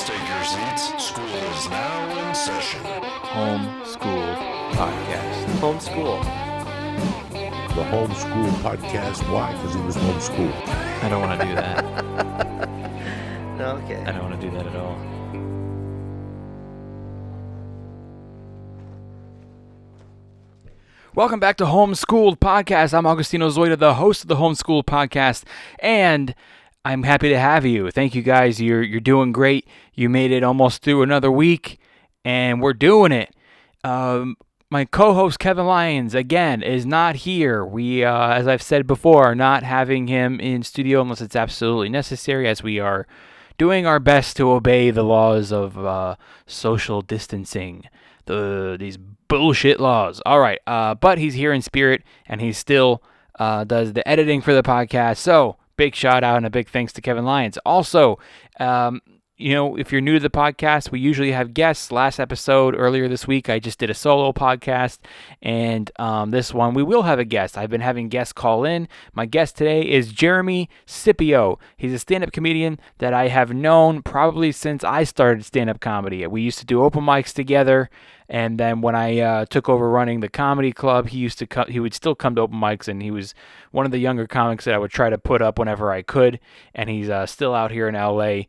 Please take your seats. School is now in session. Homeschool Podcast. Homeschool. The homeschool podcast. Why? Because he was homeschooled. I don't want to do that. Okay. I don't want to do that at all. Welcome back to Homeschooled Podcast. I'm Augustino Zoida, the host of the Homeschooled Podcast, and I'm happy to have you. Thank you guys. You're doing great. You made it almost through another week, and we're doing it. My co-host Kevin Lyons, again, is not here. We, as I've said before, are not having him in studio unless it's absolutely necessary, as we are doing our best to obey the laws of social distancing. These bullshit laws. All right, but he's here in spirit, and he still does the editing for the podcast. So big shout out and a big thanks to Kevin Lyons. Also, if you're new to the podcast, we usually have guests. Last episode, earlier this week, I just did a solo podcast, and this one, we will have a guest. I've been having guests call in. My guest today is Jeremy Scippio. He's a stand-up comedian that I have known probably since I started stand-up comedy. We used to do open mics together, and then when I took over running the comedy club, he would still come to open mics, and he was one of the younger comics that I would try to put up whenever I could, and he's still out here in LA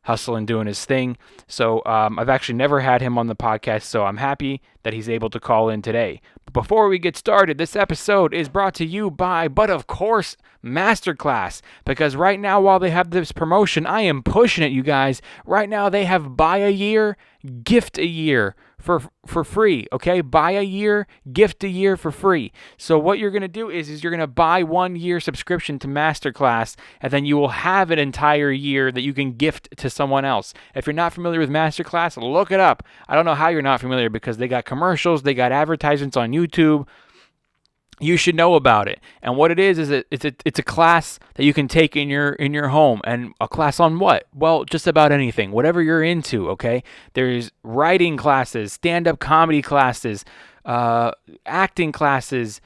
hustling, doing his thing. So I've actually never had him on the podcast, so I'm happy that he's able to call in today. But before we get started, this episode is brought to you by, but of course, Masterclass. Because right now, while they have this promotion, I am pushing it, you guys. Right now, they have buy a year, gift a year for free, okay? Buy a year, gift a year for free. So what you're going to do is you're going to buy 1 year subscription to Masterclass, and then you will have an entire year that you can gift to someone else. If you're not familiar with Masterclass, look it up. I don't know how you're not familiar, because they got commercials, they got advertisements on YouTube. You should know about it. And what it is it's a class that you can take in your home. And a class on what? Well, just about anything, whatever you're into, okay? There's writing classes, stand-up comedy classes, acting classes,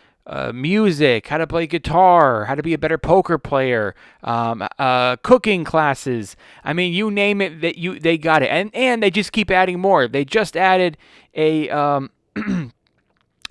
music, how to play guitar, how to be a better poker player, cooking classes. I mean, you name it, they got it. And they just keep adding more. They just added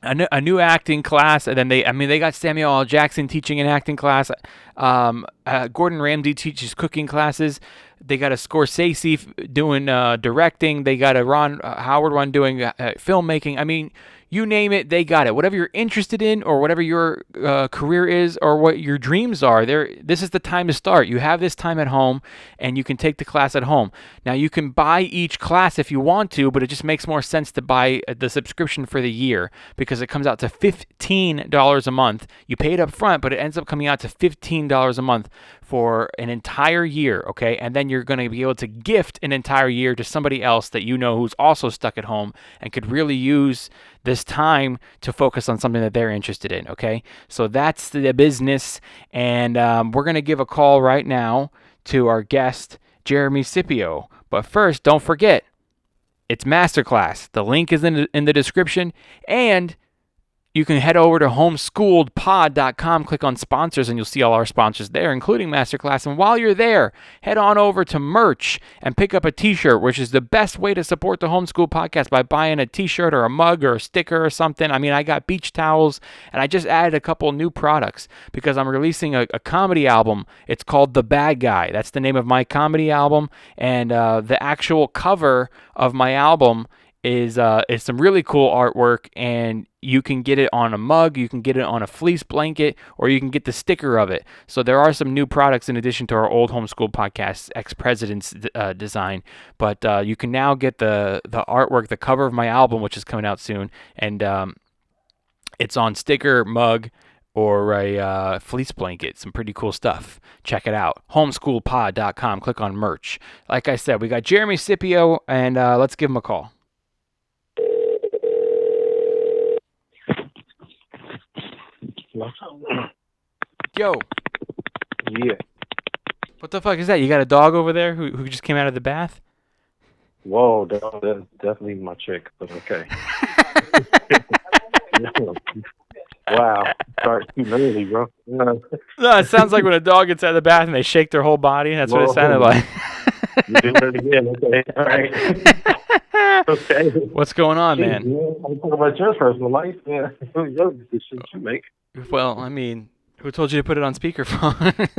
a new acting class, and then they got Samuel L. Jackson teaching an acting class. Gordon Ramsay teaches cooking classes. They got a Scorsese doing directing. They got a Ron Howard one doing filmmaking. I mean, you name it, they got it. Whatever you're interested in, or whatever your career is, or what your dreams are, this is the time to start. You have this time at home, and you can take the class at home. Now, you can buy each class if you want to, but it just makes more sense to buy the subscription for the year, because it comes out to $15 a month. You pay it up front, but it ends up coming out to $15 a month for an entire year, okay? And then you're going to be able to gift an entire year to somebody else that you know who's also stuck at home and could really use this time to focus on something that they're interested in, okay? So that's the business, and we're going to give a call right now to our guest, Jeremy Scipio. But first, don't forget, it's Masterclass. The link is in the description, and you can head over to homeschooledpod.com, click on sponsors, and you'll see all our sponsors there, including Masterclass. And while you're there, head on over to merch and pick up a t-shirt, which is the best way to support the Homeschool Podcast, by buying a t-shirt or a mug or a sticker or something. I mean, I got beach towels, and I just added a couple new products because I'm releasing a comedy album. It's called The Bad Guy. That's the name of my comedy album, and the actual cover of my album is some really cool artwork, and you can get it on a mug, you can get it on a fleece blanket, or you can get the sticker of it. So there are some new products in addition to our old Homeschool Podcast ex-president's design, but you can now get the artwork, the cover of my album, which is coming out soon, and it's on sticker, mug, or a fleece blanket. Some pretty cool stuff. Check it out. Homeschoolpod.com. Click on merch. Like I said, we got Jeremy Scipio, and let's give him a call. Yo. Yeah. What the fuck is that? You got a dog over there who just came out of the bath? Whoa, that's definitely my chick, but okay. Wow. Start too early, bro. No, it sounds like when a dog gets out of the bath and they shake their whole body. That's what it sounded like. You're doing it again. Okay. All right. Okay. What's going on, man? I'm talking about your personal life. Yeah. The shit you make. Well, I mean, who told you to put it on speakerphone?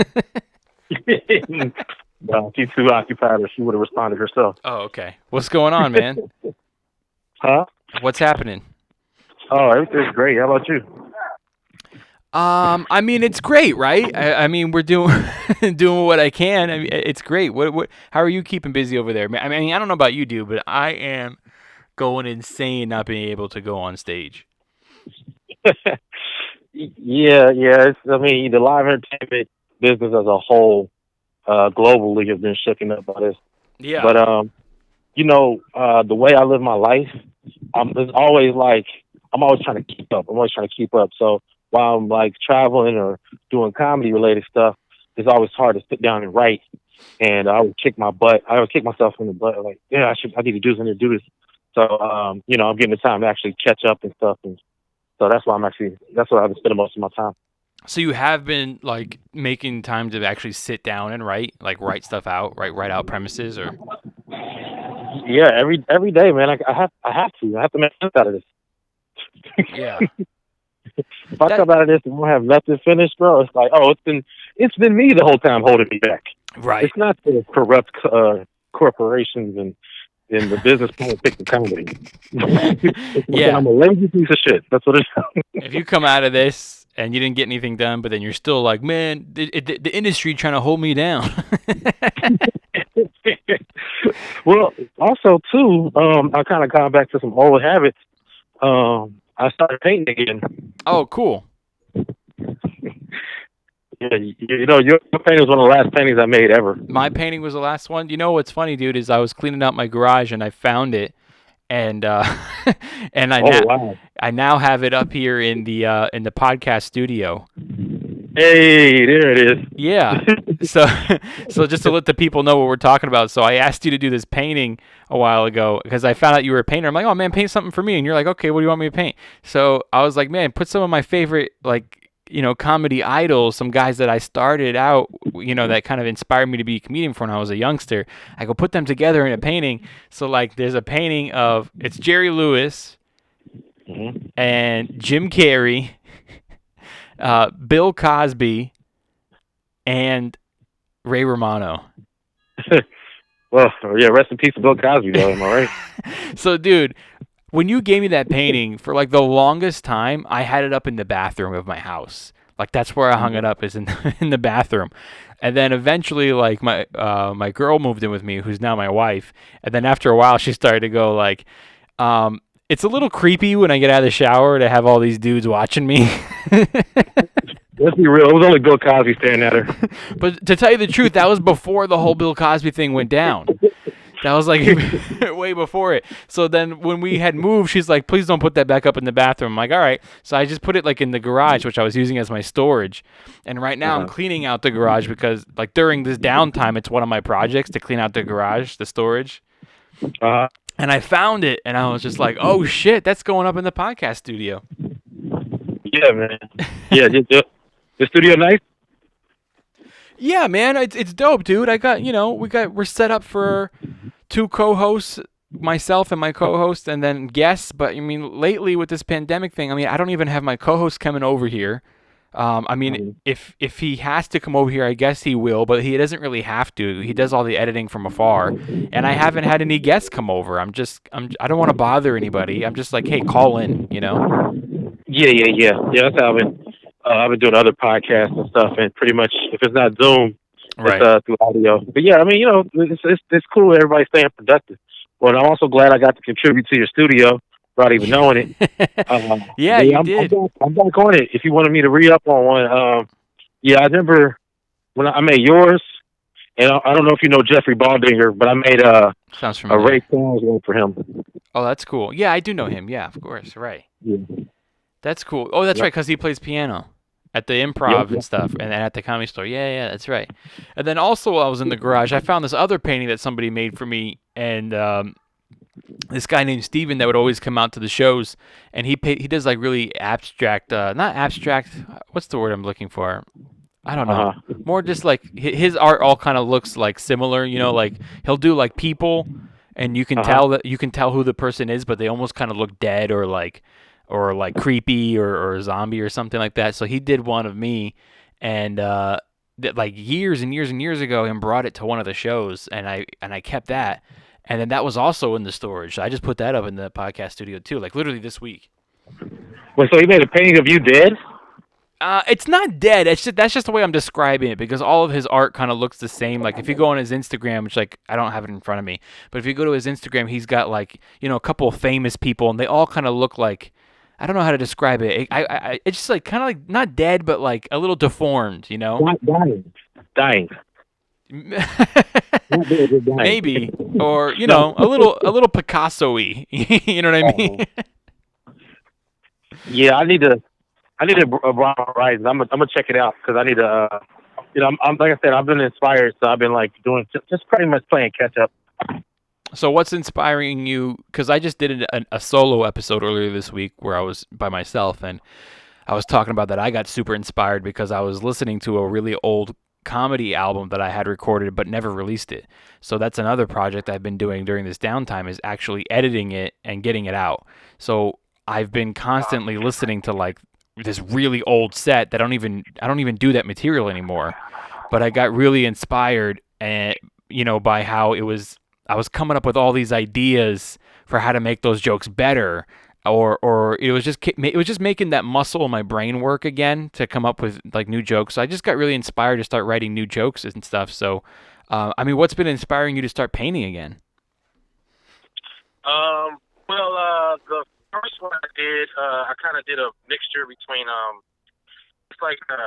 Well, she's too occupied, or she would have responded herself. Oh, okay. What's going on, man? Huh? What's happening? Oh, everything's great. How about you? I mean, it's great, right? I mean, we're doing doing what I can. I mean, it's great. How are you keeping busy over there? I mean, I don't know about you, dude, but I am going insane not being able to go on stage. Yeah. I mean, the live entertainment business as a whole, globally, has been shaken up by this. Yeah. But the way I live my life, it's always like I'm always trying to keep up. So while I'm like traveling or doing comedy related stuff, it's always hard to sit down and write. And I would kick my butt. I would kick myself in the butt. Like, yeah, I need to do something to do this. So, I'm getting the time to actually catch up and stuff. And so that's why I've been spending most of my time. So you have been like making time to actually sit down and write stuff out, write out premises, or? Yeah, every day, man. I have to make sense out of this. Yeah. If I come out of this and don't have nothing finished, bro, it's like, oh, it's been me the whole time holding me back. Right. It's not the corrupt corporations and the business politics of comedy. Yeah. I'm a lazy piece of shit. That's what it is. If you come out of this and you didn't get anything done, but then you're still like, man, the industry trying to hold me down. Well, also too, I kind of gone back to some old habits. I started painting again. Oh, cool. Yeah, your painting was one of the last paintings I made ever. My painting was the last one. You know what's funny, dude, is I was cleaning out my garage and I found it, and and I now have it up here in the podcast studio. Hey, there it is. Yeah. So just to let the people know what we're talking about. So I asked you to do this painting a while ago because I found out you were a painter. I'm like, oh man, paint something for me. And you're like, okay, what do you want me to paint? So I was like, man, put some of my favorite comedy idols, some guys that I started out, that kind of inspired me to be a comedian when I was a youngster. I go put them together in a painting. So like, there's a painting of it's Jerry Lewis and Jim Carrey. Bill Cosby, and Ray Romano. Well, yeah, rest in peace to Bill Cosby, though, am I right? So, dude, when you gave me that painting, for like the longest time, I had it up in the bathroom of my house. Like, that's where I hung it up, is in the bathroom. And then eventually, like, my girl moved in with me, who's now my wife. And then after a while, she started to go, like, it's a little creepy when I get out of the shower to have all these dudes watching me. Let's be real. It was only Bill Cosby staring at her. But to tell you the truth, that was before the whole Bill Cosby thing went down. That was like way before it. So then when we had moved, she's like, please don't put that back up in the bathroom. I'm like, all right. So I just put it like in the garage, which I was using as my storage. And right now I'm cleaning out the garage because like during this downtime, it's one of my projects to clean out the garage, the storage. And I found it, and I was just like, oh, shit, that's going up in the podcast studio. Yeah, man. Yeah, the studio nice? Yeah, man, it's dope, dude. I got, we're set up for 2 co-hosts, myself and my co-host, and then guests. But, I mean, lately with this pandemic thing, I mean, I don't even have my co-host coming over here. I mean, if he has to come over here, I guess he will, but he doesn't really have to. He does all the editing from afar, and I haven't had any guests come over. I don't want to bother anybody. I'm just like, hey, call in, Yeah. That's how I've been doing other podcasts and stuff, and pretty much if it's not Zoom, it's through audio. But yeah, I mean, it's cool. Everybody's staying productive. Well, I'm also glad I got to contribute to your studio without even knowing it. Yeah, you did. I'm back on it. If you wanted me to re-up on one, I remember when I made yours, and I don't know if you know Jeffrey Baldinger, but I made sounds familiar. a Ray Charles one for him. Oh, that's cool. Yeah, I do know him. Yeah, of course. Right. Yeah. That's cool. Oh, that's right, because he plays piano at the Improv and stuff, and at the Comedy Store. Yeah, that's right. And then also while I was in the garage, I found this other painting that somebody made for me, and this guy named Steven that would always come out to the shows, and he does like really abstract, not abstract, what's the word I'm looking for? I don't know. More just like his art all kind of looks like similar, like he'll do like people and you can tell who the person is, but they almost kind of look dead or like creepy or zombie or something like that. So he did one of me and like years and years and years ago and brought it to one of the shows and I kept that. And then that was also in the storage. So I just put that up in the podcast studio too, like literally this week. Wait, so he made a painting of you dead? It's not dead. That's just the way I'm describing it because all of his art kind of looks the same. Like if you go on his Instagram, which like I don't have it in front of me, but if you go to his Instagram, he's got like a couple of famous people, and they all kind of look like I don't know how to describe it. It's just like kind of like not dead, but like a little deformed. Dying. Maybe or a little Picasso-y. You know what I mean? Yeah, I need a Bron Horizons. I'm gonna check it out because I need to. I'm like I said, I've been inspired, so I've been like doing just pretty much playing catch up. So what's inspiring you? Because I just did a solo episode earlier this week where I was by myself, and I was talking about that I got super inspired because I was listening to a really old comedy album that I had recorded but never released it. So that's another project I've been doing during this downtime is actually editing it and getting it out. So I've been constantly listening to like this really old set that I don't even do that material anymore. But I got really inspired and by how I was coming up with all these ideas for how to make those jokes better or it was just making that muscle in my brain work again to come up with like new jokes. So I just got really inspired to start writing new jokes and stuff. So what's been inspiring you to start painting again? The first one I did, I kind of did a mixture between, it's like, I'm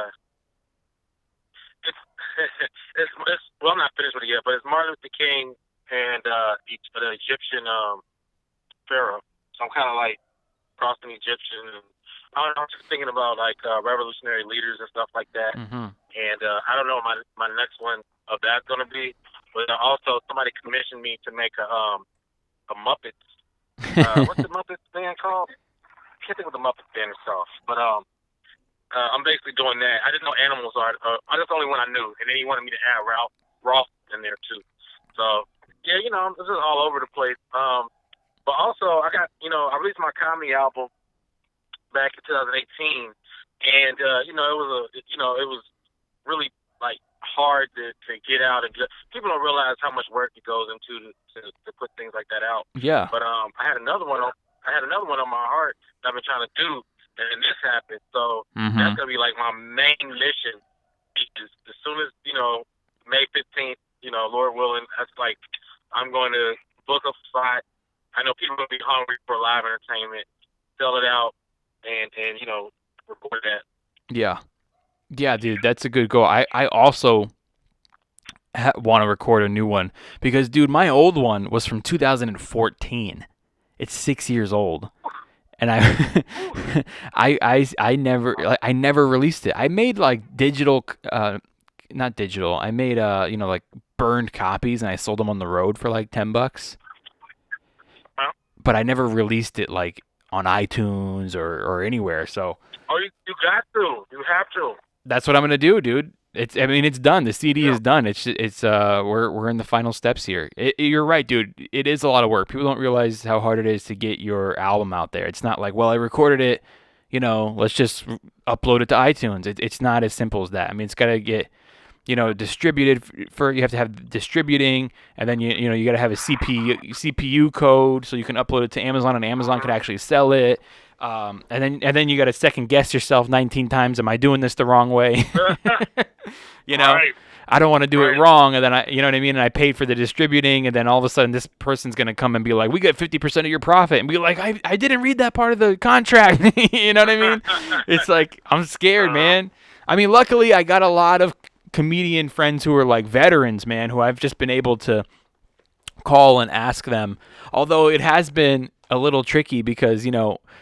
not finished with it yet, but it's Martin Luther King and the Egyptian pharaoh. So I'm kind of like crossing Egyptian, and I'm just thinking about like revolutionary leaders and stuff like that. Mm-hmm. And I don't know what my next one of that's gonna be, but also somebody commissioned me to make a Muppets. What's the Muppets band called? I can't think of the Muppets band itself, but I'm basically doing that. I didn't know animals are. That's the only one I knew, and then he wanted me to add Ralph in there too. So yeah, this is all over the place. But also I got I released my comedy album back in 2018, and it was really like hard to get out and people don't realize how much work it goes into to put things like that out. Yeah. But I had another one on my heart that I've been trying to do, and then this happened. So that's gonna be like my main mission. Is as soon as May 15th, Lord willing, that's like I'm going to book a spot. I know people are gonna be hungry for live entertainment. Sell it out and record that. Yeah. Yeah, dude, that's a good goal. I also want to record a new one because, dude, my old one was from 2014. It's 6 years old, and I never released it. I made like digital, not digital. I made like burned copies, and I sold them on the road for like $10. But I never released it like on iTunes or anywhere. So. Oh, you got to. You have to. That's what I'm gonna do, dude. It's done. The CD is done. We're in the final steps here. You're right, dude. It is a lot of work. People don't realize how hard it is to get your album out there. It's not like, well, I recorded it, let's just upload it to iTunes. It's not as simple as that. I mean, it's got to get, distributed you have to have distributing, and then you got to have a CPU code so you can upload it to Amazon, and Amazon can actually sell it. And then you got to second guess yourself 19 times. Am I doing this the wrong way? Right. I don't want to do it wrong. And then you know what I mean? And I paid for the distributing, and then all of a sudden this person's going to come and be like, we get 50% of your profit, and be like, I didn't read that part of the contract. You know what I mean? It's like, I'm scared, man. I mean, luckily I got a lot of comedian friends who are like veterans, man, who I've just been able to call and ask them. Although it has been a little tricky because,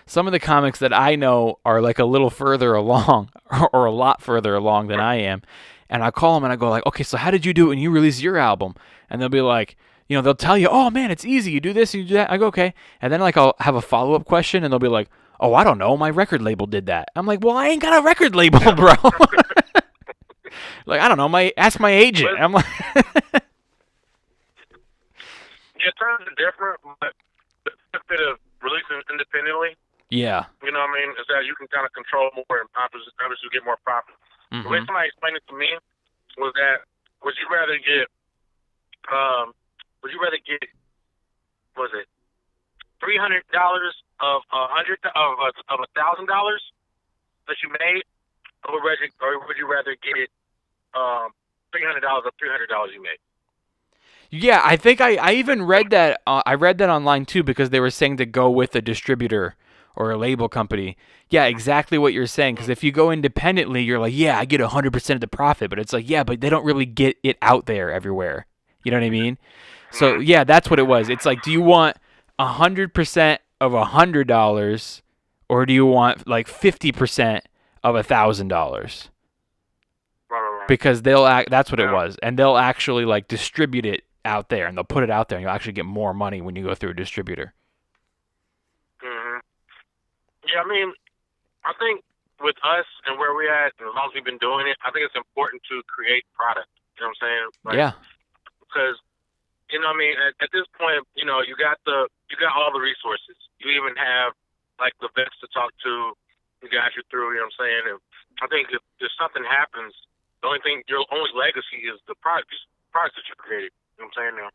some of the comics that I know are like a little further along or a lot further along than I am. And I call them and I go like, okay, so how did you do it when you released your album? And they'll be like, they'll tell you, oh man, it's easy. You do this, you do that. I go, okay. And then like, I'll have a follow-up question and they'll be like, oh, I don't know. My record label did that. I'm like, well, I ain't got a record label, bro. Like, I don't know. Ask my agent. I'm like, Yeah, times are different, but the benefit of releasing independently, yeah. you know what I mean, is that you can kind of control more and obviously get more profit. The way Mm-hmm. somebody explained it to me was that would you rather get was it $300 of $1,000 that you made, or would you rather get $300 of $300 you made? Yeah, I think I even read that. I read that online too because they were saying to go with a distributor or a label company. Yeah, exactly what you're saying. Because if you go independently, you're like, yeah, I get 100% of the profit. But it's like, yeah, but they don't really get it out there everywhere. You know what I mean? So Mm-hmm. yeah, that's what it was. It's like, do you want 100% of $100, or do you want like 50% of $1,000? Right. Because that's what it Yeah. was, and they'll actually like distribute it out there, and they'll put it out there, and you'll actually get more money when you go through a distributor. Mm-hmm. Yeah, I mean, I think with us and where we're at, and as long as we've been doing it, I think it's important to create product. You know what I'm saying? Like, Yeah. because you know what I mean. At this point, you know, you got all the resources. You even have like the vets to talk to. You got you through. You know what I'm saying? And I think if something happens, your only legacy is the products that you created. You know what I'm saying? Now,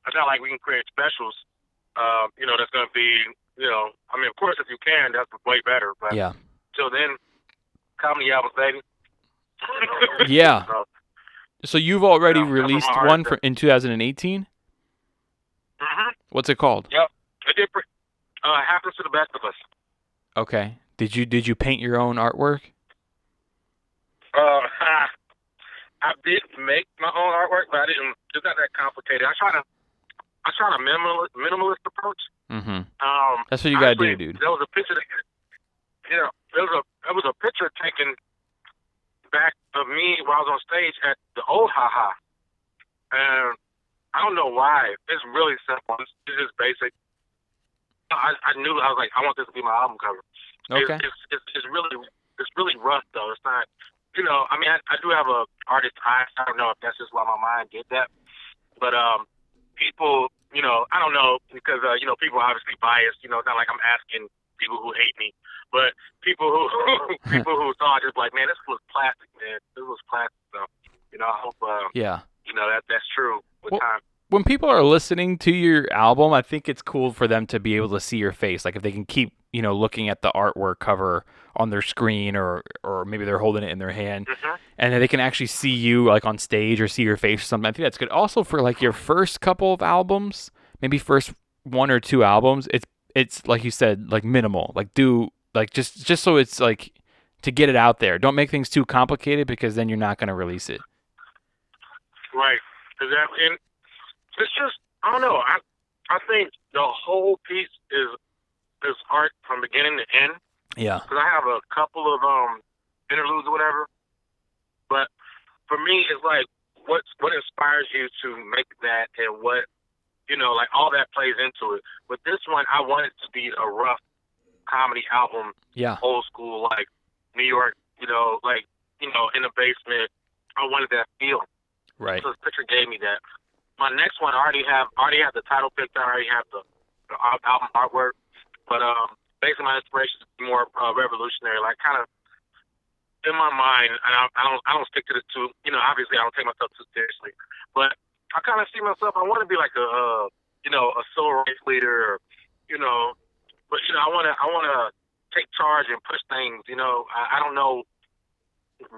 it's not like we can create specials. You know, that's going to be. You know, I mean, of course, if you can, that's way better. But Yeah. till then, comedy albums, baby. Yeah. So you've already Yeah, that's what released my heart one said. in 2018. Mm-hmm. What's it called? Yep. It did. Happens to the best of us. Okay. Did you paint your own artwork? Uh, I did make my own artwork, but I didn't. It's not that complicated. I try a minimalist approach. Mm-hmm. That's what you gotta do, Honestly, dude. there was a picture that, you know, there was a picture taken back of me while I was on stage at the old haha, and I don't know why. It's really simple. It's just basic. I knew, I was like, I want this to be my album cover. Okay. It's really rough though. It's not. You know, I mean, I do have a artist eye. I don't know if that's just why my mind did that, but people, you know, I don't know because you know, people are obviously biased. You know, it's not like I'm asking people who hate me, but people who people who saw it just like, man, this was plastic, man. This was plastic. So, you know, I hope Yeah. you know that's true with Well, time. when people are listening to your album, I think it's cool for them to be able to see your face. Like if they can keep, looking at the artwork cover on their screen, or maybe they're holding it in their hand, Mm-hmm. and then they can actually see you like on stage or see your face or something. I think that's good. Also for like your first couple of albums, maybe first one or two albums, it's like you said, like minimal. Like do like just so it's like to get it out there. Don't make things too complicated because then you're not going to release it. Right. Exactly. And it's just, I don't know. I think the whole piece is art from beginning to end. Yeah. Because I have a couple of interludes or whatever. But for me, it's like what inspires you to make that, and what, like all that plays into it. With this one, I want it to be a rough comedy album. Yeah. Old school, like New York. Like in the basement. I wanted that feel. Right. So this picture gave me that. My next one, I already have the title picked out. I already have the album artwork. But basically, my inspiration is more revolutionary. Like kind of in my mind, and I don't stick to the two. Obviously, I don't take myself too seriously. But I kind of see myself. I want to be like a civil rights leader. But I want to take charge and push things. I don't know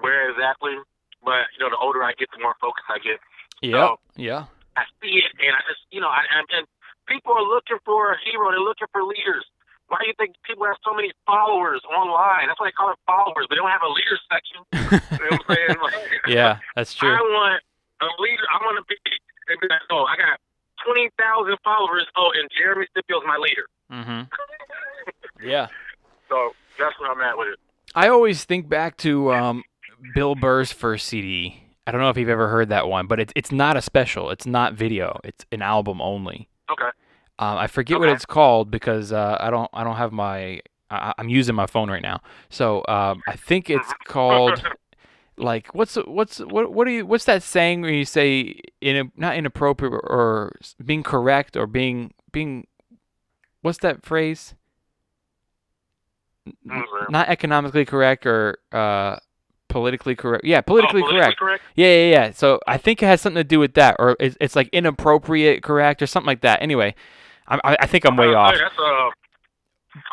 where exactly, but the older I get, the more focused I get. Yeah. So, yeah. I see it, and I just, and people are looking for a hero. They're looking for leaders. Why do you think people have so many followers online? That's why they call it followers. They don't have a leader section. You know what I'm saying? Like, Yeah, that's true. I want a leader. I want to be like, oh, I got 20,000 followers. Oh, and Jeremy Scippio's my leader. Mm-hmm. Yeah. So that's where I'm at with it. I always think back to Bill Burr's first CD. I don't know if you've ever heard that one, but it's not a special. It's not video. It's an album only. Okay. I forget what it's called because I don't have my. I'm using my phone right now, so I think it's called like what's that saying where you say not inappropriate or being correct or being what's that phrase? Not economically correct or politically correct. Yeah, politically correct. Yeah. So I think it has something to do with that, or it's like inappropriate correct or something like that. Anyway, I think I'm way off. I'm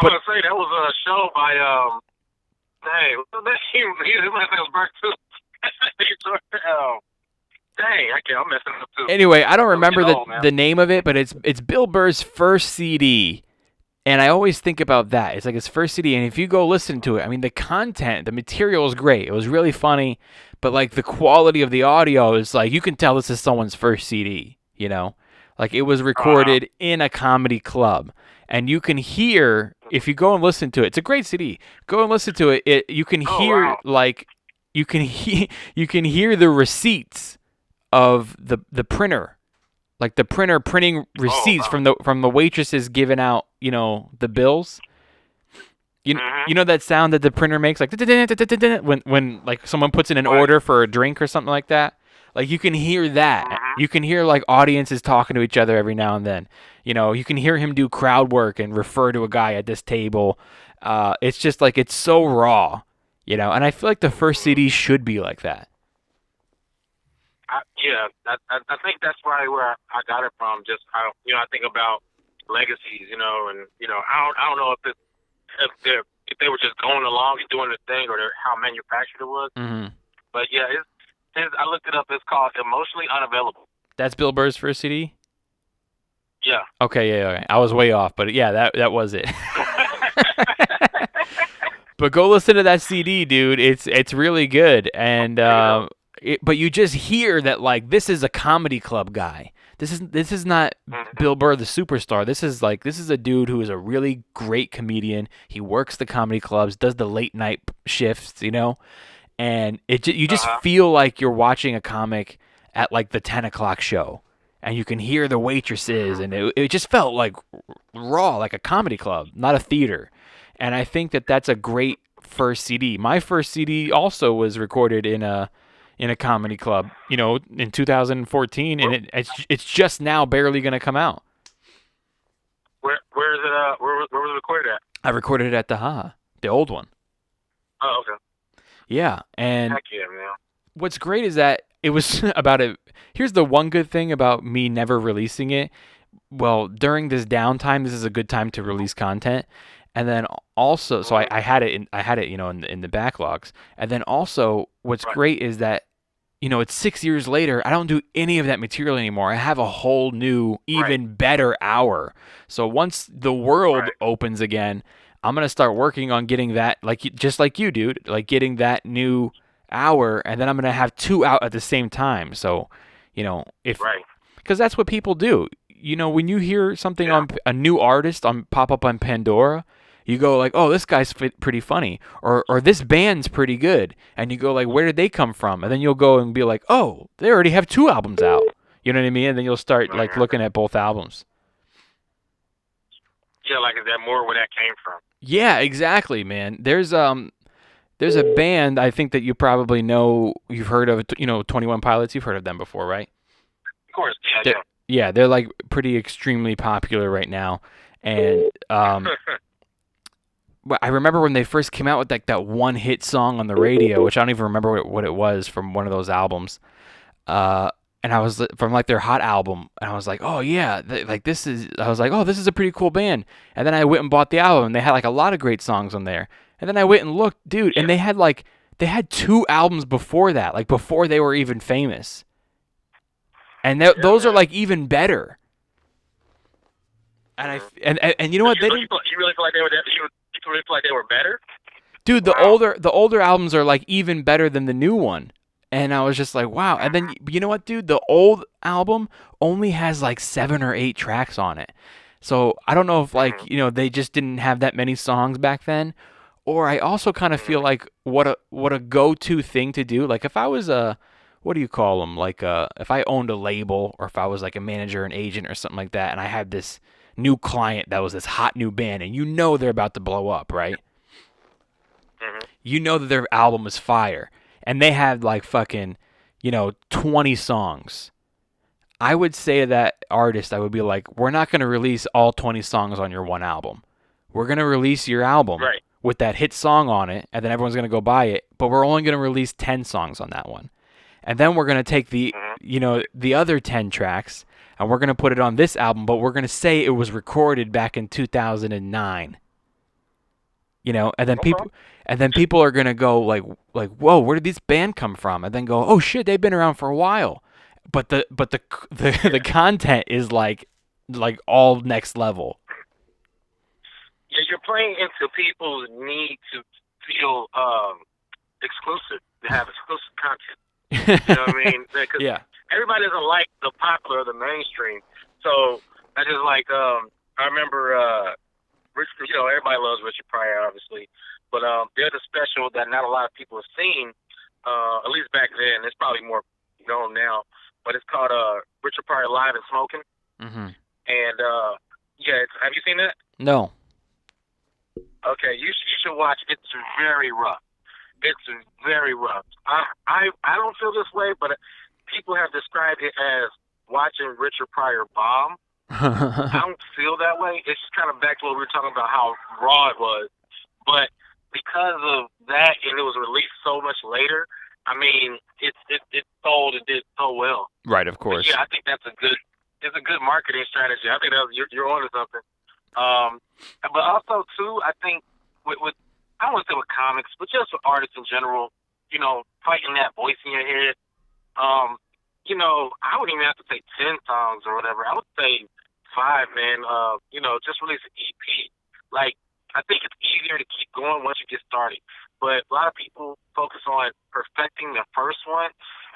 gonna say that was a show by dang, what's the name? His last name was Bert too. Dang, I'm messing up too. Anyway, I don't remember the name of it, but it's Bill Burr's first CD. And I always think about that. It's like his first CD, and if you go listen to it, I mean, the content, the material is great. It was really funny, but like the quality of the audio is like, you can tell this is someone's first CD, you know? Like it was recorded in a comedy club, and you can hear, if you go and listen to it, it's a great CD. Go and listen to it. You can hear like, you can hear the receipts of the printer. Like the printer printing receipts from the waitresses giving out, you know, the bills. You know that sound that the printer makes, like when like someone puts in an order for a drink or something like that. Like you can hear that. You can hear like audiences talking to each other every now and then. You know, you can hear him do crowd work and refer to a guy at this table. It's just like, it's so raw, you know. And I feel like the first CD should be like that. I think that's probably where I got it from. Just I think about legacies, you know, and you know, I don't know if they were just going along and doing the thing, or how manufactured it was. Mm-hmm. But yeah, I looked it up. It's called Emotionally Unavailable. That's Bill Burr's first CD? Yeah. Okay, yeah. I was way off, but yeah, that was it. But go listen to that CD, dude. It's really good, and but you just hear that like this is a comedy club guy. This is not Bill Burr the superstar. This is a dude who is a really great comedian. He works the comedy clubs, does the late night shifts, you know, and you just feel like you're watching a comic at like the 10 o'clock show, and you can hear the waitresses, and it just felt like raw, like a comedy club, not a theater. And I think that's a great first CD. My first CD also was recorded in a comedy club, you know, in 2014, and it's just now barely going to come out. Where is it? Where was it recorded at? I recorded it at the old one. Oh, okay. Yeah, and heck yeah, man. What's great is that it was about it. Here's the one good thing about me never releasing it. Well, during this downtime, this is a good time to release content. And then also, so I had it, you know, in the backlogs. And then also, what's great is that, you know, it's 6 years later. I don't do any of that material anymore. I have a whole new, even better hour. So once the world opens again, I'm gonna start working on getting that, just like you, dude, like getting that new hour, and then I'm gonna have two out at the same time. So, you know, because that's what people do. You know, when you hear something on a new artist pop up on Pandora, you go like, oh, this guy's pretty funny, or this band's pretty good, and you go like, where did they come from? And then you'll go and be like, oh, they already have 2 albums out. You know what I mean? And then you'll start like looking at both albums. Yeah, like is that more where that came from? Yeah, exactly, man. There's a band I think that you probably know, you've heard of, you know, 21 Pilots. You've heard of them before, right? Of course, yeah. Yeah, they're like pretty extremely popular right now, and I remember when they first came out with like that one hit song on the radio, which I don't even remember what it was from one of those albums. And I was from like their Hot album, and I was like, oh yeah, this is a pretty cool band. And then I went and bought the album, and they had like a lot of great songs on there. And then I went and looked, dude, and they had 2 albums before that, like before they were even famous. And those are like even better. And and you know what? You really feel like they were? You really feel like they were better? Dude, the older albums are like even better than the new one. And I was just like, wow. And then you know what, dude? The old album only has like 7 or 8 tracks on it. So I don't know if like, you know, they just didn't have that many songs back then. Or I also kind of feel like what a go-to thing to do. Like if I was what do you call them? Like if I owned a label, or if I was like a manager, an agent or something like that, and I had this new client that was this hot new band, and you know they're about to blow up, right? You know that their album is fire. and they had like fucking, 20 songs. I would say to that artist, I would be like, we're not going to release all 20 songs on your one album. We're going to release your album with that hit song on it, and then everyone's going to go buy it, but we're only going to release 10 songs on that one. And then we're going to take the other 10 tracks, and we're going to put it on this album, but we're going to say it was recorded back in 2009. And then people are going to go like, whoa, where did this band come from? And then go, oh shit, they've been around for a while. But the content is like all next level. Yeah, you're playing into people's need to feel exclusive, to have exclusive content. You know what I mean? Cause everybody doesn't like the popular or the mainstream. So I just like I remember everybody loves Richard Pryor, obviously, but there's a special that not a lot of people have seen. At least back then, it's probably more known now. But it's called Richard Pryor Live and Smoking. Mm-hmm. And have you seen that? No. Okay, you should watch. It's very rough. It's very rough. I don't feel this way, but people have described it as watching Richard Pryor bomb. I don't feel that way. It's just kind of back to what we were talking about, how raw it was. But because of that, and it was released so much later, I mean, it sold and did so well. Right, of course. But yeah, I think it's a good marketing strategy. I think you're onto something. But also too, I think with I don't want to say with comics, but just with artists in general, fighting that voice in your head. I wouldn't even have to say 10 songs or whatever. I would say 5, man. Just release an EP. Like, I think it's easier to keep going once you get started. But a lot of people focus on perfecting the first one,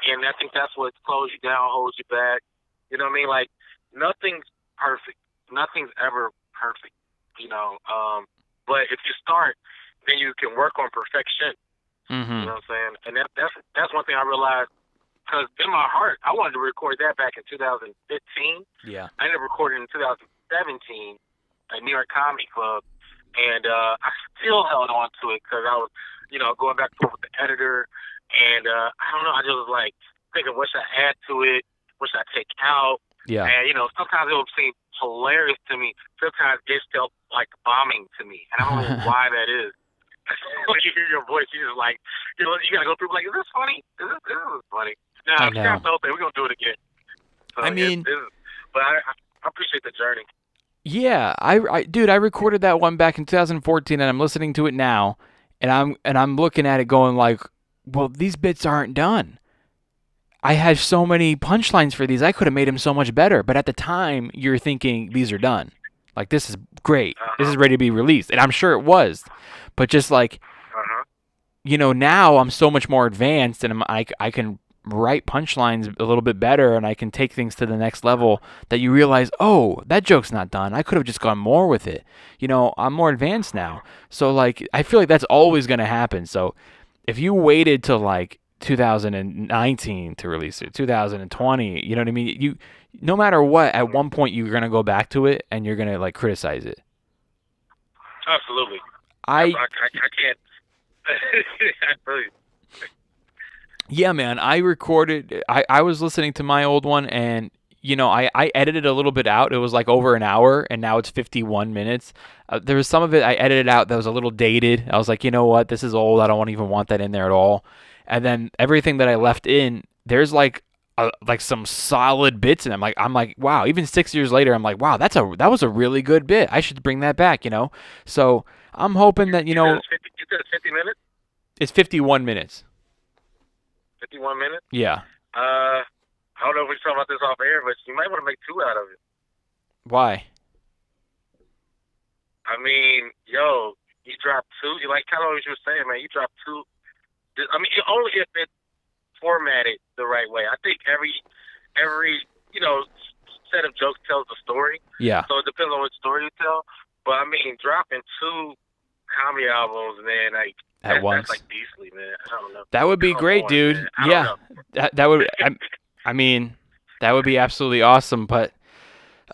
and I think that's what slows you down, holds you back. You know what I mean? Like, nothing's perfect. Nothing's ever perfect, But if you start, then you can work on perfection. Mm-hmm. You know what I'm saying? And that's one thing I realized, because in my heart, I wanted to record that back in 2015. Yeah. I ended up recording in 2017 at New York Comedy Club. And I still held on to it because I was, going back and forth with the editor. And I don't know, I just was like thinking, what should I add to it? What should I take out? Yeah. And, sometimes it would seem hilarious to me. Sometimes it felt like bombing to me. And I don't know why that is. When you hear your voice, you're just like, you got to go through like, is this funny? This is funny. Nah, I'm we're going to do it again. So, I mean, but I appreciate the journey. Yeah, dude, I recorded that one back in 2014, and I'm listening to it now, and I'm looking at it going like, well, these bits aren't done. I had so many punchlines for these. I could have made them so much better, but at the time, you're thinking these are done. Like, this is great. This is ready to be released, and I'm sure it was. But just like, now I'm so much more advanced, and I can write punchlines a little bit better, and I can take things to the next level that you realize, oh, that joke's not done. I could have just gone more with it. I'm more advanced now. So like, I feel like that's always going to happen. So if you waited till like 2019 to release it, 2020, you know what I mean? No matter what, at one point you're going to go back to it and you're going to like criticize it. Absolutely. I can't. I really. Yeah, man, I recorded, I was listening to my old one, and, I edited a little bit out. It was like over an hour, and now it's 51 minutes. There was some of it I edited out that was a little dated. I was like, you know what, this is old. I don't even want that in there at all. And then everything that I left in, there's like some solid bits in it. I'm like, wow, even 6 years later, I'm like, wow, that was a really good bit. I should bring that back, So I'm hoping that, You said it's 50 minutes? It's 51 minutes. 51 minutes? Yeah. I don't know if we're talking about this off air, but you might want to make 2 out of it. Why? I mean, you dropped 2. You like kind of what you were saying, man. You dropped 2. I mean, only if it's formatted the right way. I think every set of jokes tells a story. Yeah. So it depends on what story you tell. But I mean, dropping 2 comedy albums, man, like. At once. That's like beastly, man. I don't know. That would be great, dude. Yeah. That would, I mean, that would be absolutely awesome. But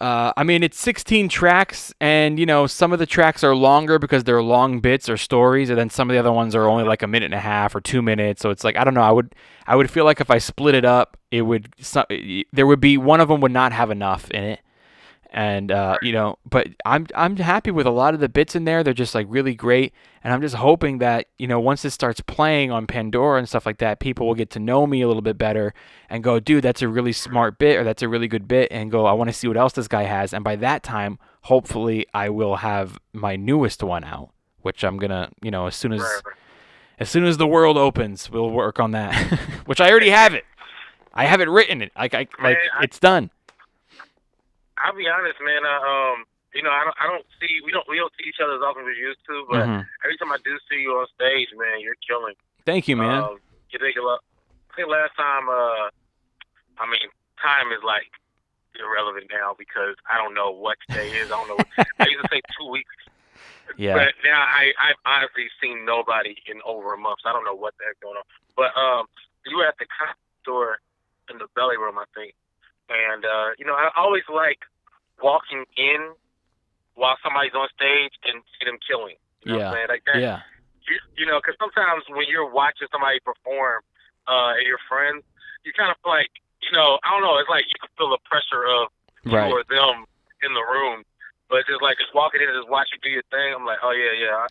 I mean, it's 16 tracks, and some of the tracks are longer because they're long bits or stories, and then some of the other ones are only like a minute and a half or 2 minutes. So it's like, I don't know. I would feel like if I split it up, there would be one of them would not have enough in it. And but I'm happy with a lot of the bits in there. They're just like really great, and I'm just hoping that once it starts playing on Pandora and stuff like that, people will get to know me a little bit better and go, dude, that's a really smart bit, or that's a really good bit, and go, I want to see what else this guy has. And by that time, hopefully, I will have my newest one out, which I'm gonna, as soon as the world opens, we'll work on that. Which I already have it. I have it written. It's done. I'll be honest, man. I don't see we don't see each other as often as we used to, but every time I do see you on stage, man, you're killing. Thank you, man. You think I think last time, time is like irrelevant now because I don't know what day is. I don't know. I used to say 2 weeks. Yeah. But now I've honestly seen nobody in over a month, so I don't know what the heck's going on. But you were at the store in the belly room, I think. And, I always like walking in while somebody's on stage and see them killing. You know what I'm saying? Like that. Yeah. Because sometimes when you're watching somebody perform and your friends, you kind of like, I don't know, it's like you can feel the pressure of you or them in the room. But just walking in and just watching you do your thing, I'm like, oh,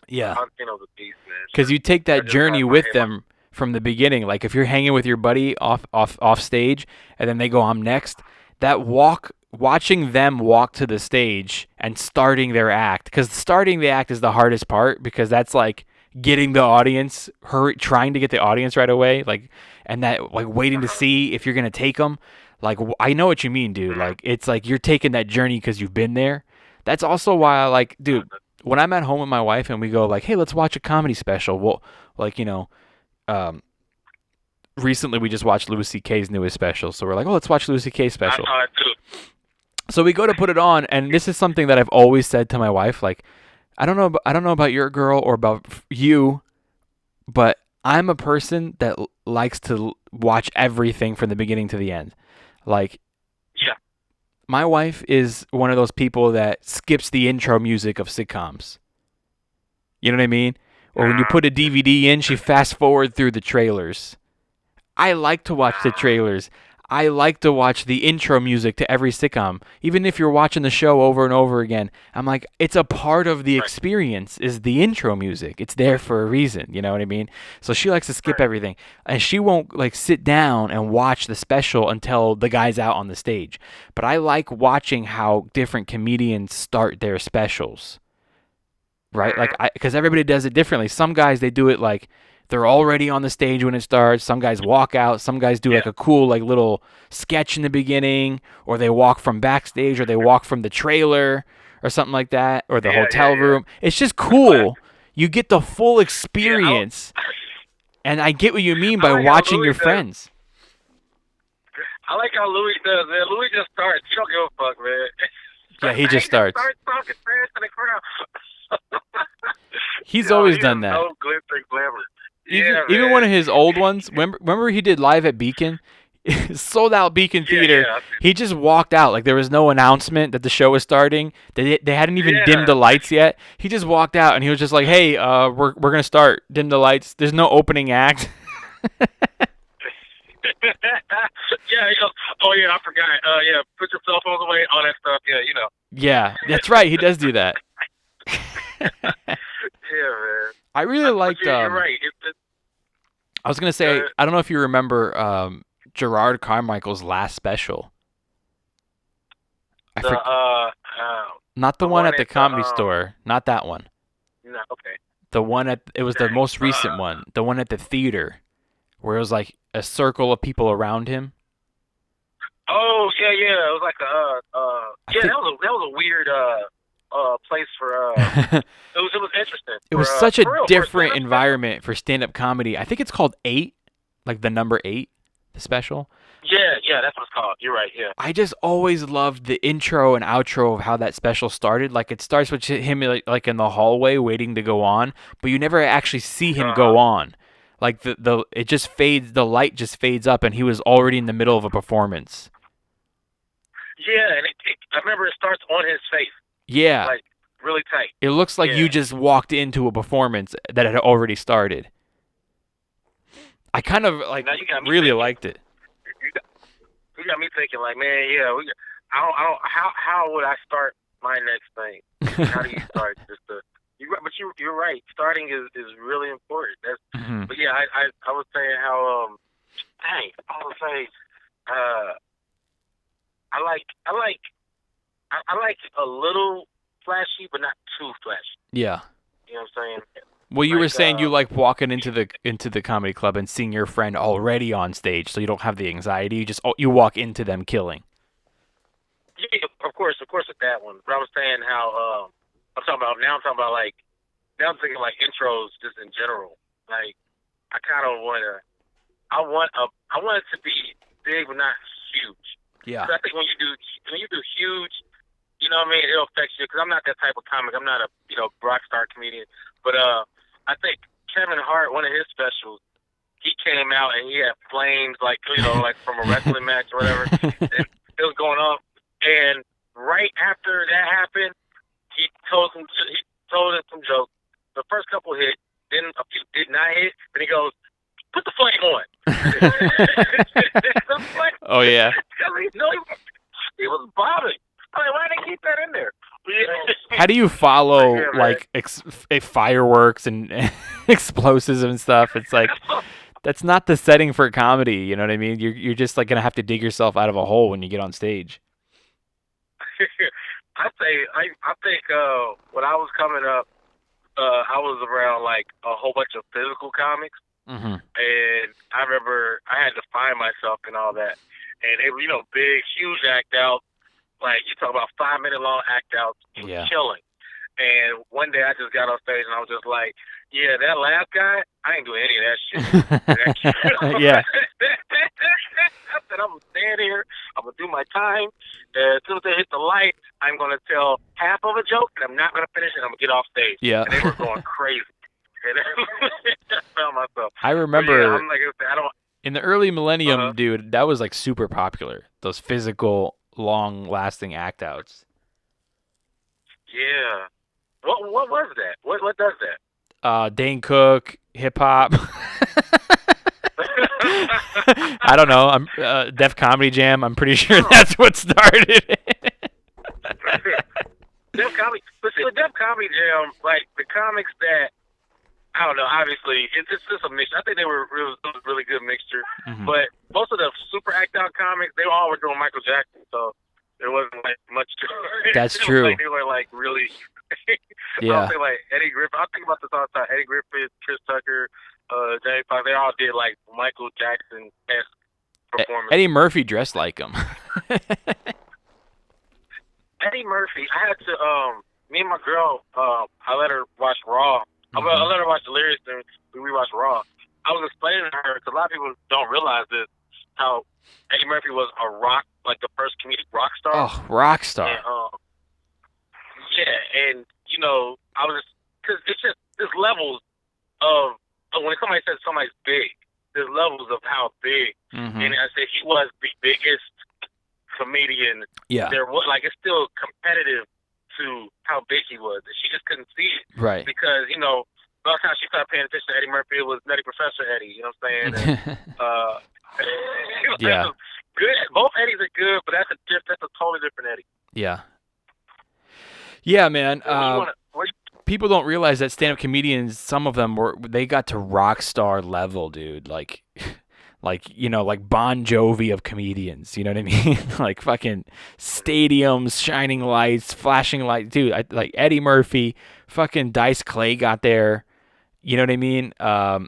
yeah. I'm the beast, man. Because you take that journey with them from the beginning. Like if you're hanging with your buddy off stage and then they go, I'm next, watching them walk to the stage and starting their act, because starting the act is the hardest part, because that's like getting the audience, trying to get the audience right away, and that waiting to see if you're going to take them. Like, I know what you mean, dude. Like, it's like you're taking that journey because you've been there. That's also why I like, dude, when I'm at home with my wife and we go like, hey, let's watch a comedy special. Well, recently we just watched Louis C.K.'s newest special. So we're like, oh, let's watch Louis C.K.'s special. I do. So we go to put it on, and this is something that I've always said to my wife. Like, I don't know about your girl or about you, but I'm a person that likes to watch everything from the beginning to the end. Like, yeah. My wife is one of those people that skips the intro music of sitcoms. You know what I mean? Or when you put a DVD in, she fast forward through the trailers. I like to watch the trailers. I like to watch the intro music to every sitcom. Even if you're watching the show over and over again, I'm like, it's a part of the experience is the intro music. It's there for a reason, you know what I mean? So she likes to skip everything. And she won't sit down and watch the special until the guy's out on the stage. But I like watching how different comedians start their specials. Right? Because everybody does it differently. Some guys, they do it like they're already on the stage when it starts. Some guys walk out. Some guys do like a cool little sketch in the beginning, or they walk from backstage, or they walk from the trailer or something like that, or the hotel room. It's just cool. You get the full experience. And I get what you mean by watching your friends. I like how Louis does, man. Louis just starts. He don't give a fuck, man. Yeah, he just starts. Starts talking fast to the crowd. He's always done that. No glitz and glamour. Even one of his old ones. Remember he did live at Beacon, sold out Beacon Theater. Yeah. He just walked out like there was no announcement that the show was starting. They hadn't even dimmed the lights yet. He just walked out and he was just like, "Hey, we're gonna start. Dim the lights. There's no opening act." Yeah, he goes, oh yeah, I forgot. Put your cell phones away, all that stuff. Yeah, you know. Yeah, that's right. He does do that. Yeah, man. I really liked. You're right. I was gonna say, I don't know if you remember Gerard Carmichael's last special. Not the one at the Comedy Store. Not that one. No, okay. The one it was the most recent one. The one at the theater, where it was like a circle of people around him. Oh yeah. It was like that was a weird place for it was interesting. It was such a different environment for stand-up comedy. I think it's called 8, like the number 8, the special. Yeah, that's what it's called. You're right, yeah. I just always loved the intro and outro of how that special started. Like it starts with him like in the hallway waiting to go on, but you never actually see him go on. Like it just fades, the light just fades up and he was already in the middle of a performance. Yeah, and I remember it starts on his face. Yeah. Like, really tight. It looks like you just walked into a performance that had already started. I kind of really liked it. You got me thinking, like, man, yeah, I don't. How would I start my next thing? How do you start? But you're right. Starting is really important. But yeah, I was saying how I would say I like a little flashy, but not too flashy. Yeah. You know what I'm saying? Well, you were saying you like walking into the comedy club and seeing your friend already on stage, so you don't have the anxiety. You walk into them killing. Yeah, of course with that one. But I was saying how I'm talking about like now I'm thinking like intros just in general. Like I kind of I want it to be big but not huge. Yeah. I think when you do huge, you know what I mean, it'll affect you because I'm not that type of comic. I'm not a rock star comedian, but I think Kevin Hart, one of his specials, he came out and he had flames like from a wrestling match or whatever, and it was going up. And right after that happened, he told us some jokes. The first couple hit, then a few did not hit, and he goes, "Put the flame on." Oh yeah. He was bobbing. I'm like, why did they keep that in there? How do you follow fireworks and explosives and stuff? It's like that's not the setting for comedy. You know what I mean? You're just like gonna have to dig yourself out of a hole when you get on stage. I think when I was coming up, I was around like a whole bunch of physical comics, and I remember I had to find myself and all that, and they were big, huge act outs. Like, you talk about 5-minute long act outs, killing. And one day I just got on stage and I was just like, yeah, that last guy, I ain't doing any of that shit. Yeah. I said, I'm going to stand here, I'm going to do my time. As soon as they hit the light, I'm going to tell half of a joke and I'm not going to finish it. I'm going to get off stage. Yeah. And they were going crazy. And I found myself. I remember in the early millennium, dude, that was like super popular. Those physical, long-lasting act outs. Yeah. What was that? What does that? Dane Cook, hip hop. I don't know. I'm Def Comedy Jam. I'm pretty sure that's what started it. Def Comedy, but see, with Def Comedy Jam, like the comics that I don't know. Obviously, it's just a mixture. I think it was a really good mixture. But most of the super act out comics, they all were doing Michael Jackson, so there wasn't like much to it. That's true. Like, they were like really. Yeah. I'll say like Eddie Griffith. I think about this all the time. Eddie Griffith, Chris Tucker, Jamie Foxx. They all did like Michael Jackson-esque performances. Eddie Murphy dressed like him. Eddie Murphy. I had to. Me and my girl. I let her watch Raw. I let her watch Delirious and we rewatched Raw. I was explaining to her, because a lot of people don't realize this, how Eddie Murphy was like the first comedic rock star. Oh, rock star. And, and I was because it's just there's levels of when somebody says somebody's big, there's levels of how big. And I said he was the biggest comedian. Yeah. There was it's still competitive to how big he was. She just couldn't see it. Right. Because, by the time she started paying attention to Eddie Murphy, it was Nutty Professor Eddie, you know what I'm saying? And, yeah. Good. Both Eddies are good, but that's a totally different Eddie. Yeah. Yeah, man. People don't realize that stand-up comedians, some of them they got to rock star level, dude. Like Bon Jovi of comedians, you know what I mean? Like fucking stadiums, shining lights, flashing lights. Dude, like Eddie Murphy, fucking Dice Clay got there. You know what I mean? Oh,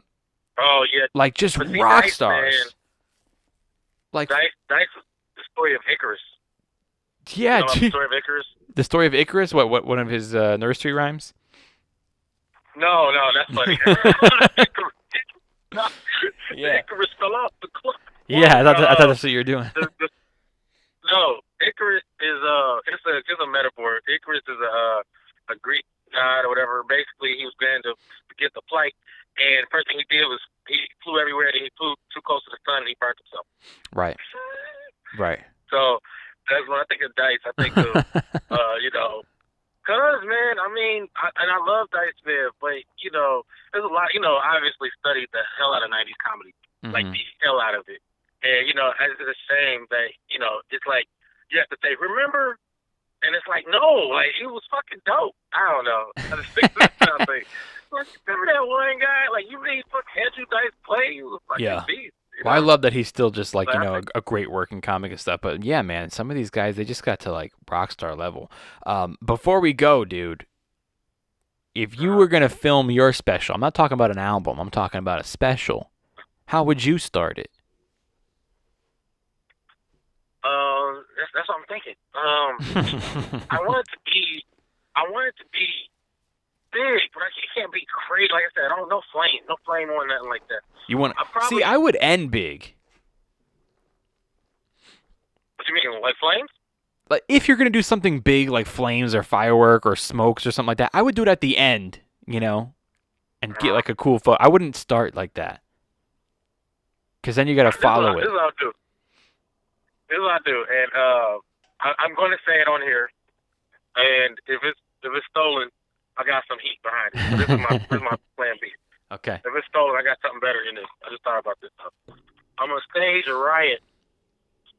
yeah. Like just rock stars. Man, like Dice, the story of Icarus. Yeah, dude. The story of Icarus? The story of Icarus? What one of his nursery rhymes? No, that's funny. Yeah. Icarus fell off the cliff. Yeah, I thought that's what you were doing. No, Icarus is it's a metaphor. Icarus is a Greek god or whatever. Basically, he was going to get the flight, and the first thing he did was he flew everywhere, and he flew too close to the sun, and he burnt himself. Right. So because when I think of Dice, I think of, cause man, I mean, I love Dice Smith, but there's a lot. I obviously studied the hell out of '90s comedy, like the hell out of it, and it's a shame that it's like you have to say, remember. And it's like, no, like, he was fucking dope. I don't know. I just think this kind of thing. Like, remember that one guy? Like, you really fucking Andrew Dice play? He was fucking beast. Well, I love that he's still just like, a great working comic and stuff. But yeah, man, some of these guys, they just got to like rock star level. Before we go, dude, if you were going to film your special, I'm not talking about an album, I'm talking about a special, how would you start it? That's what I'm thinking. I want it to be big, but it can't be crazy. Like I said, no flame or nothing like that. You want? See, I would end big. What you mean, like flames? Like if you're gonna do something big, like flames or firework or smokes or something like that, I would do it at the end, and get like a cool photo. I wouldn't start like that, because then you gotta follow it. This is what I do, and I'm going to say it on here. And if it's stolen, I got some heat behind it. So this is my plan B. Okay. If it's stolen, I got something better than this. I just thought about this stuff. I'm gonna stage a riot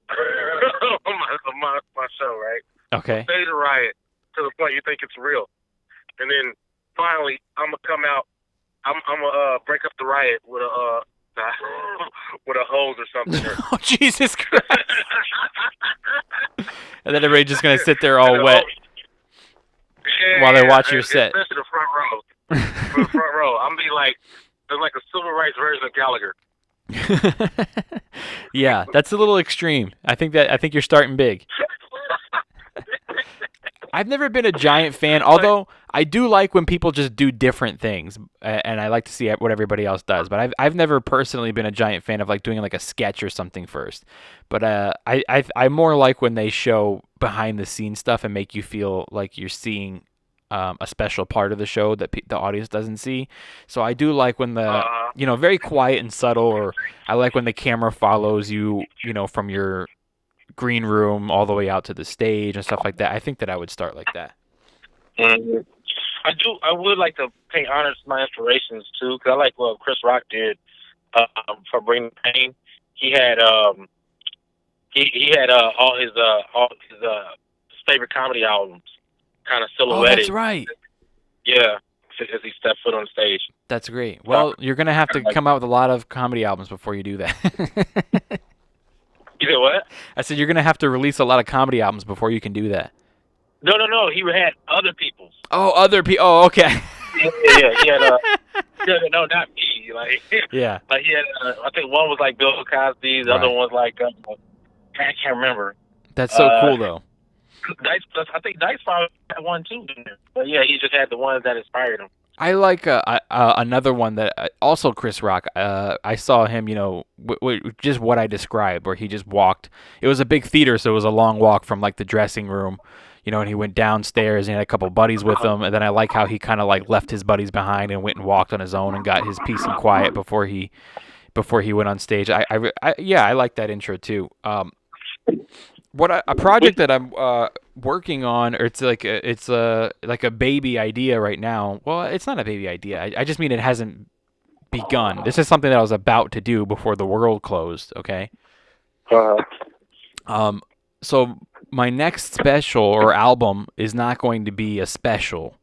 on my show, right? Okay. Stage a riot to the point you think it's real, and then finally I'm gonna come out. I'm gonna break up the riot with a hose or something. Oh, Jesus Christ. And then everybody's just going to sit there all wet while they watch your set. Especially the front row. For the front row. I'm going to be like, there's like a civil rights version of Gallagher. Yeah, that's a little extreme. I think you're starting big. I've never been a giant fan, although I do like when people just do different things, and I like to see what everybody else does. But I've never personally been a giant fan of like doing like a sketch or something first. But I more like when they show behind the scenes stuff and make you feel like you're seeing a special part of the show that the audience doesn't see. So I do like when the very quiet and subtle, or I like when the camera follows you, from your green room all the way out to the stage and stuff like that. I think that I would start like that. Mm-hmm. I would like to pay honor to my inspirations too, because I like what Chris Rock did for Bring the Pain. He had he had all his favorite comedy albums kind of silhouetted. Oh, that's right. Yeah, as he stepped foot on stage. That's great. Well, you're gonna have to come out with a lot of comedy albums before you do that. You know what? I said you're gonna have to release a lot of comedy albums before you can do that. No. He had other people's. Oh, other people. Oh, okay. Yeah. He had no, not me. Like yeah. Like he had. I think one was like Bill Cosby. The other one was like I can't remember. That's so cool though. Dice. I think Dice found that one too. But yeah, he just had the ones that inspired him. I like another one that also Chris Rock. I saw him, just what I described, where he just walked. It was a big theater, so it was a long walk from like the dressing room, and he went downstairs and he had a couple buddies with him. And then I like how he kind of like left his buddies behind and went and walked on his own and got his peace and quiet before he went on stage. I like that intro too. A project that I'm working on, or it's like a baby idea right now. Well, it's not a baby idea. I just mean it hasn't begun. This is something that I was about to do before the world closed. Okay. So my next special or album is not going to be a special.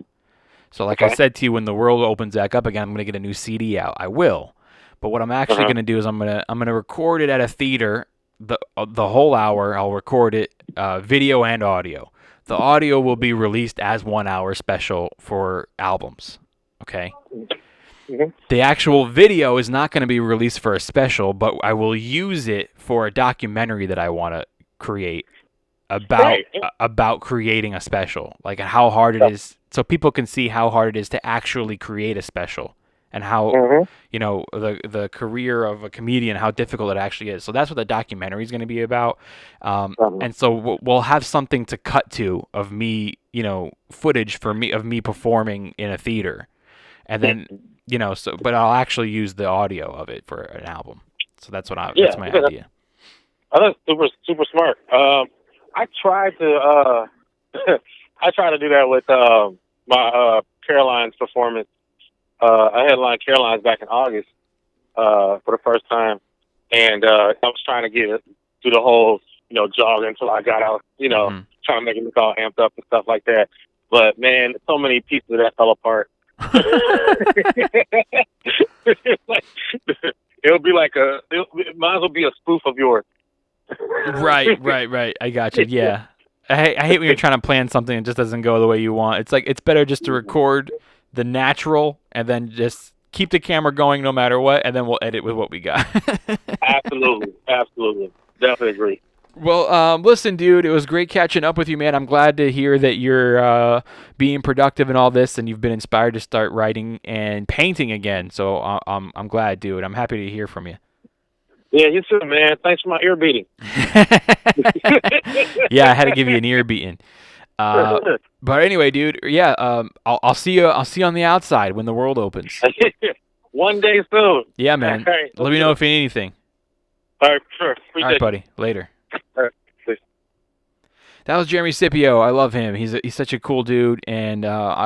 So like I said to you, when the world opens back up again, I'm going to get a new CD out. I will. But what I'm actually going to do is I'm going to record it at a theater. The whole hour, I'll record it, video and audio. The audio will be released as 1 hour special for albums. Okay. Mm-hmm. The actual video is not going to be released for a special, but I will use it for a documentary that I want to create about creating a special, like how hard it is, so people can see how hard it is to actually create a special. And how, the career of a comedian, how difficult it actually is. So that's what the documentary is going to be about. And so we'll have something to cut to of me, footage of me performing in a theater. And then, but I'll actually use the audio of it for an album. So that's my idea. I think super, super smart. I tried to I tried to do that with my Caroline's performance. I headlined Caroline's back in August for the first time, and I was trying to do the whole jog until I got out, trying to make it look all amped up and stuff like that. But man, so many pieces of that fell apart. It'll be like it might as well be a spoof of yours. Right. I got you. Yeah. I hate when you're trying to plan something and it just doesn't go the way you want. It's like it's better just to record the natural and then just keep the camera going no matter what, and then we'll edit with what we got. Absolutely. Definitely agree. Well, listen, dude, it was great catching up with you, man. I'm glad to hear that you're being productive in all this, and you've been inspired to start writing and painting again. So I'm glad, dude. I'm happy to hear from you. Yeah, you too, man. Thanks for my ear beating. Yeah, I had to give you an ear beating. But anyway, dude, yeah, I'll see you. I'll see you on the outside when the world opens. One day soon. Yeah, man. Right. Let me know if you need anything. All right, sure. All right, buddy. Later. All right, please. That was Jeremy Scippio. I love him. He's such a cool dude, and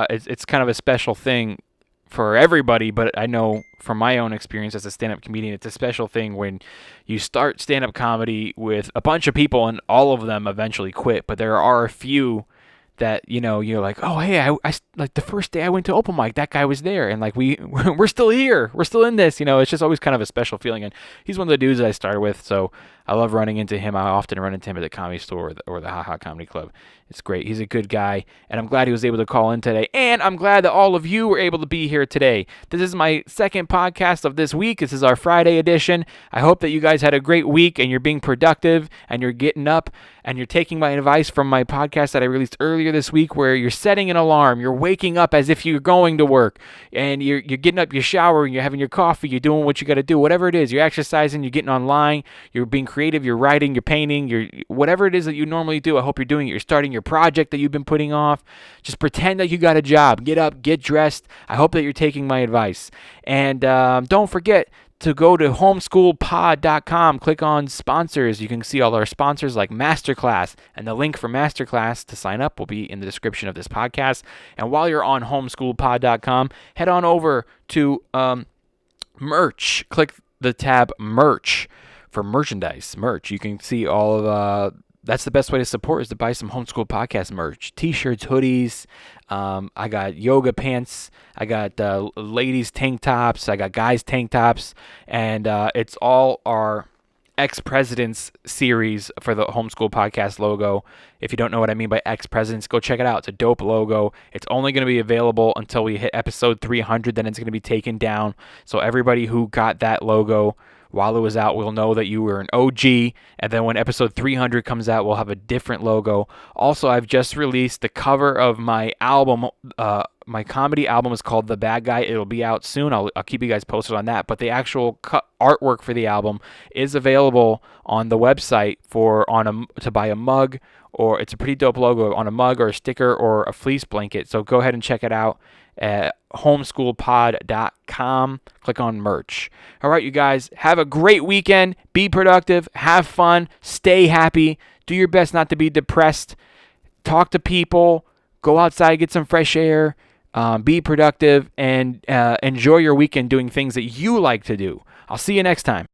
it's kind of a special thing for everybody, but I know from my own experience as a stand-up comedian, it's a special thing when you start stand-up comedy with a bunch of people and all of them eventually quit, but there are a few that, you're like, oh, hey, I like the first day I went to open mic, that guy was there, and like we're still here, we're still in this, it's just always kind of a special feeling, and he's one of the dudes that I started with, so I love running into him. I often run into him at the Comedy Store or the Ha Ha Comedy Club. It's great. He's a good guy, and I'm glad he was able to call in today, and I'm glad that all of you were able to be here today. This is my second podcast of this week. This is our Friday edition. I hope that you guys had a great week, and you're being productive, and you're getting up, and you're taking my advice from my podcast that I released earlier this week, where you're setting an alarm, you're waking up as if you're going to work, and you're getting up, you're showering, you're having your coffee, you're doing what you got to do, whatever it is. You're exercising, you're getting online, you're being creative, you're writing, you're painting, you're whatever it is that you normally do. I hope you're doing it. You're starting your project that you've been putting off. Just pretend that you got a job. Get up, get dressed. I hope that you're taking my advice. And don't forget to go to homeschoolpod.com. Click on sponsors. You can see all our sponsors like Masterclass, and the link for Masterclass to sign up will be in the description of this podcast. And while you're on homeschoolpod.com, head on over to merch. Click the tab merch for merchandise. Merch. You can see all of that's the best way to support, is to buy some Homeschool Podcast merch. T-shirts, hoodies. I got yoga pants. I got ladies tank tops. I got guys tank tops. And it's all our ex-presidents series for the Homeschool Podcast logo. If you don't know what I mean by ex-presidents, go check it out. It's a dope logo. It's only going to be available until we hit episode 300. Then it's going to be taken down. So everybody who got that logo while it was out, we'll know that you were an OG, and then when episode 300 comes out, we'll have a different logo. Also, I've just released the cover of my album. My comedy album is called The Bad Guy. It'll be out soon. I'll keep you guys posted on that. But the actual artwork for the album is available on the website to buy a mug, or it's a pretty dope logo on a mug or a sticker or a fleece blanket. So go ahead and check it out at homeschoolpod.com. Click on merch. All right, you guys, have a great weekend. Be productive. Have fun. Stay happy. Do your best not to be depressed. Talk to people. Go outside, get some fresh air. Be productive, and enjoy your weekend doing things that you like to do. I'll see you next time.